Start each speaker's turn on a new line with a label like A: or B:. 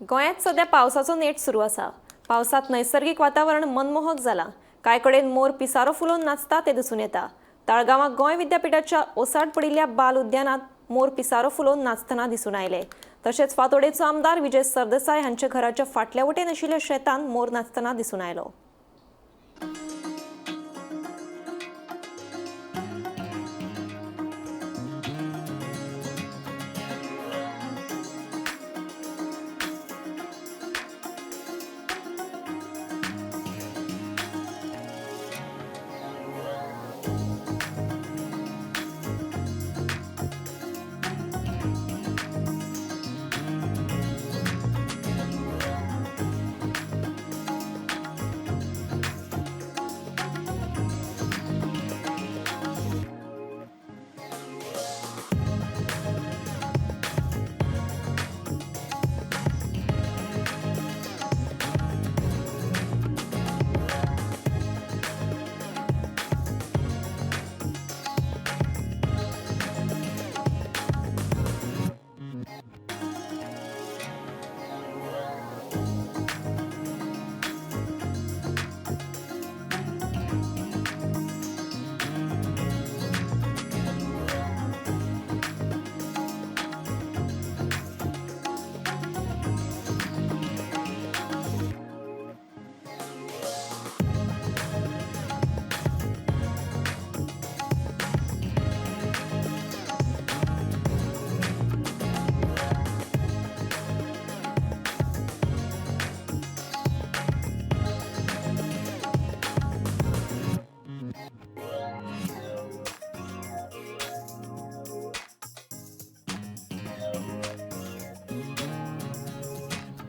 A: गोंयांत सध्या पावसाचो नेट सुरू आसा। पावसात नैसर्गिक वातावरण मनमोहक जाला। कांय कडेन मोर पिसारो फुलोवन नाचता ते दिसून येता। ताळगांवां गोंय विद्यापीठाच्या ओसाड पडिल्ल्या बाल उद्यानात मोर पिसारो फुलोवन नाचतना दिसून आयले। तशेंच फातोडेचो आमदार विजय सरदेसाय हांच्या घराच्या फाटल्या वटेन आशिल्ल्या शेतांत मोर नाचतना दिसून आयलो।